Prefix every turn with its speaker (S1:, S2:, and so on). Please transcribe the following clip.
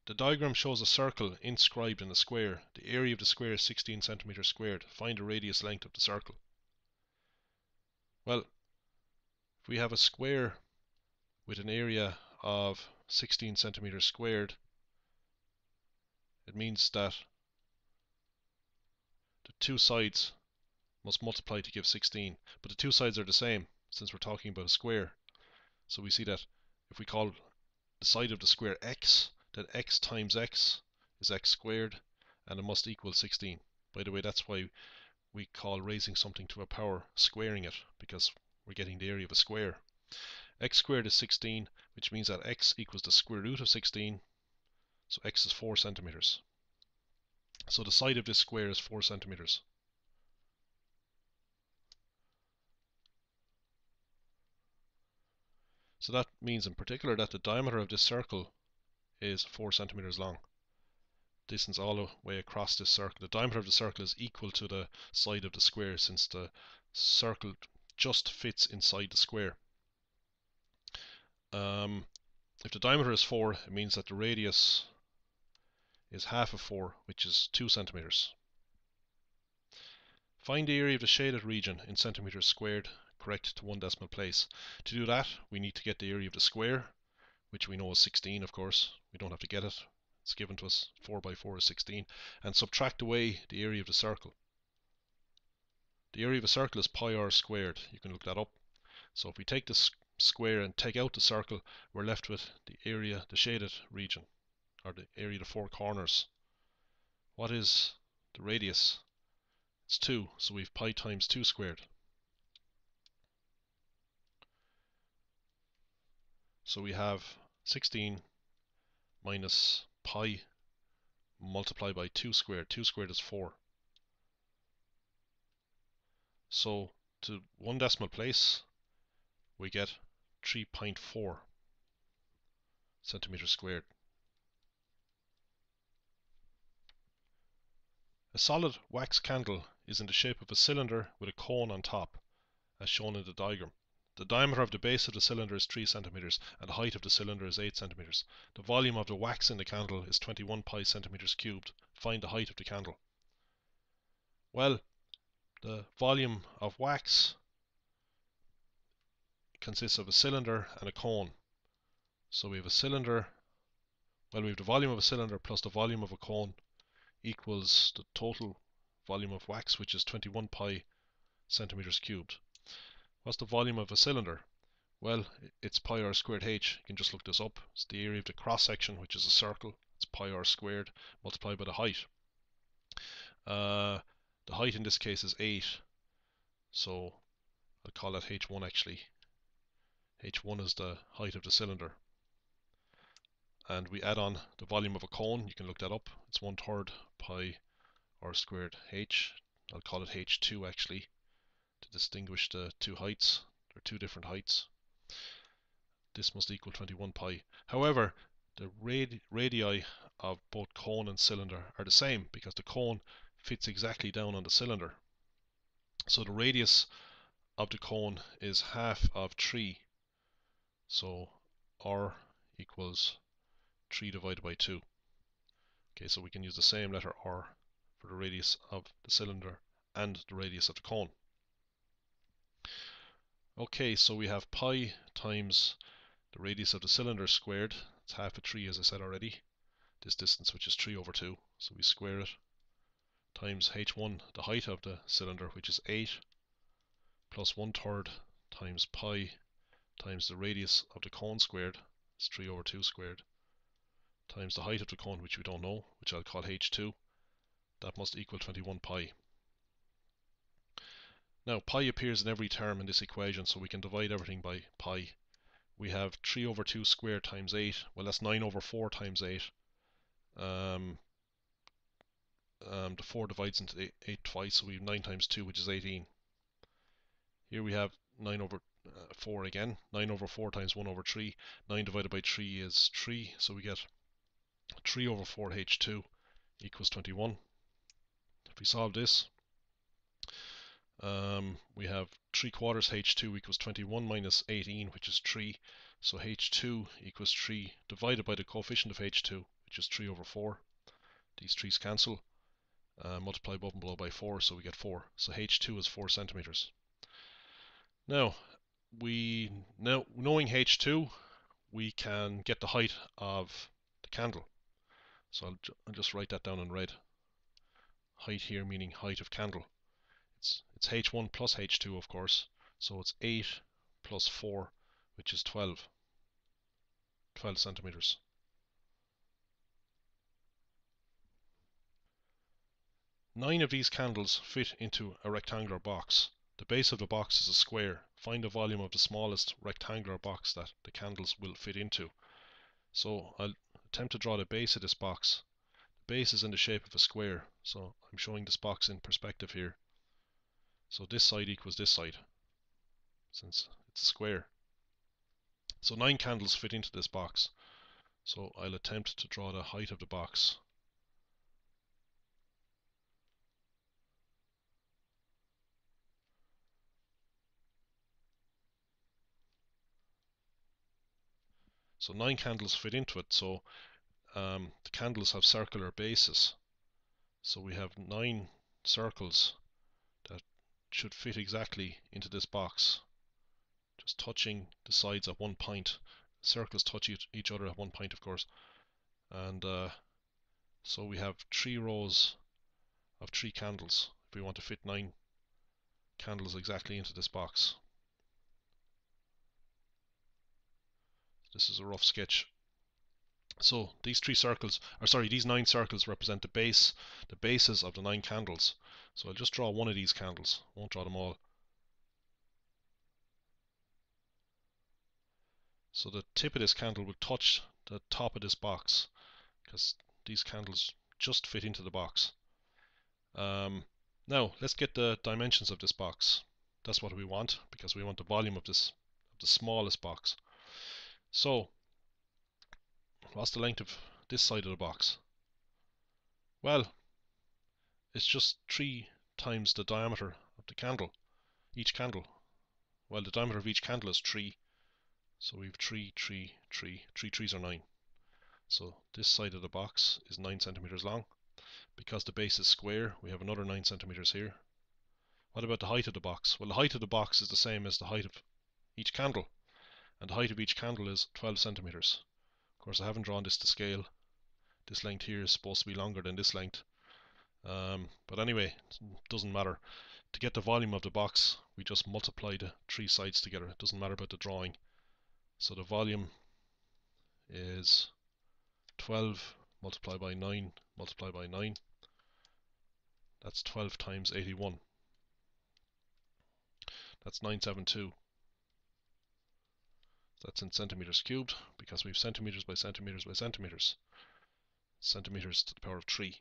S1: The diagram shows a circle inscribed in a square. The area of the square is 16 centimeters squared. Find the radius length of the circle. Well, if we have a square with an area of 16 centimeters squared, it means that the two sides must multiply to give 16. But the two sides are the same since we're talking about a square. So we see that if we call the side of the square x, then x times x is x squared, and it must equal 16. By the way, that's why we call raising something to a power squaring it, because we're getting the area of a square. X squared is 16, which means that x equals the square root of 16, so x is 4 centimeters. So the side of this square is 4 centimeters. So that means in particular that the diameter of this circle is 4 centimeters long. Distance all the way across this circle. The diameter of the circle is equal to the side of the square, since the circle just fits inside the square. If the diameter is 4, it means that the radius is half of 4, which is 2 centimeters. Find the area of the shaded region in centimeters squared, correct to one decimal place. To do that, we need to get the area of the square, which we know is 16, of course. We don't have to get it. It's given to us. 4 by 4 is 16. And subtract away the area of the circle. The area of a circle is pi r squared. You can look that up. So if we take this square and take out the circle, we're left with the area, the shaded region, or the area of the four corners. What is the radius? It's 2, so we have pi times 2 squared. So we have 16 minus pi multiplied by 2 squared. 2 squared is 4. So to one decimal place, we get 3.4 centimeters squared. A solid wax candle is in the shape of a cylinder with a cone on top, as shown in the diagram. The diameter of the base of the cylinder is 3 centimeters, and the height of the cylinder is 8 centimeters. The volume of the wax in the candle is 21 pi centimeters cubed. Find the height of the candle. Well, the volume of wax consists of a cylinder and a cone. So we have a cylinder, well, we have the volume of a cylinder plus the volume of a cone equals the total volume of wax, which is 21 pi centimeters cubed. What's the volume of a cylinder? Well, it's pi r squared h. You can just look this up. It's the area of the cross section, which is a circle. It's pi r squared multiplied by the height. The height in this case is 8, so I'll call that h1 actually. h1 is the height of the cylinder. And we add on the volume of a cone. You can look that up. It's 1/3 pi r squared h. I'll call it h2 actually, to distinguish the two heights. They're two different heights. This must equal 21 pi. However, the radii of both cone and cylinder are the same, because the cone fits exactly down on the cylinder. So the radius of the cone is half of 3. So r equals 3 divided by 2. Okay, so we can use the same letter r for the radius of the cylinder and the radius of the cone. Okay, so we have pi times the radius of the cylinder squared. It's half of 3, as I said already. This distance, which is 3/2, so we square it, times h1, the height of the cylinder, which is 8, plus 1/3 times pi times the radius of the cone squared, it's 3/2 squared, times the height of the cone, which we don't know, which I'll call h2. That must equal 21 pi. Now pi appears in every term in this equation, so we can divide everything by pi. We have 3/2 squared times 8. Well, that's 9/4 times 8. The 4 divides into 8 twice, so we have 9 times 2, which is 18. Here we have 9/4 again. 9/4 times 1/3. 9 divided by 3 is 3, so we get 3/4 h2 equals 21. If we solve this, we have 3/4 h2 equals 21 minus 18, which is 3. So h2 equals 3 divided by the coefficient of h2, which is 3 over 4. These 3's cancel. Multiply above and below by 4, so we get 4. So H2 is 4 centimeters. Now, knowing H2, we can get the height of the candle. So I'll just write that down in red. Height here meaning height of candle. It's H1 plus H2, of course. So it's 8 plus 4, which is 12 centimeters. Nine of these candles fit into a rectangular box. The base of the box is a square. Find the volume of the smallest rectangular box that the candles will fit into. So I'll attempt to draw the base of this box. The base is in the shape of a square, so I'm showing this box in perspective here. So this side equals this side, since it's a square. So 9 candles fit into this box. So I'll attempt to draw the height of the box. So 9 candles fit into it, so the candles have circular bases. So we have 9 circles that should fit exactly into this box, just touching the sides at one point. Circles touch each other at one point, of course. And so we have 3 rows of 3 candles if we want to fit 9 candles exactly into this box. This is a rough sketch. So these 9 circles represent the bases of the 9 candles. So I'll just draw one of these candles. I won't draw them all. So the tip of this candle will touch the top of this box, because these candles just fit into the box. Now let's get the dimensions of this box. That's what we want, because we want the volume of the smallest box. So what's the length of this side of the box? Well, it's just 3 times the diameter of the candle, each candle. Well, the diameter of each candle is 3, so we have 3, 3, 3, 3 3's are 9. So this side of the box is 9 centimeters long. Because the base is square, we have another 9 centimeters here. What about the height of the box? Well, the height of the box is the same as the height of each candle, and the height of each candle is 12 centimeters. Of course, I haven't drawn this to scale. This length here is supposed to be longer than this length. But anyway, it doesn't matter. To get the volume of the box, we just multiply the 3 sides together. It doesn't matter about the drawing. So the volume is 12 multiplied by 9 multiplied by 9. That's 12 times 81. That's 972. That's in centimeters cubed, because we have centimeters by centimeters by centimeters. Centimeters to the power of 3.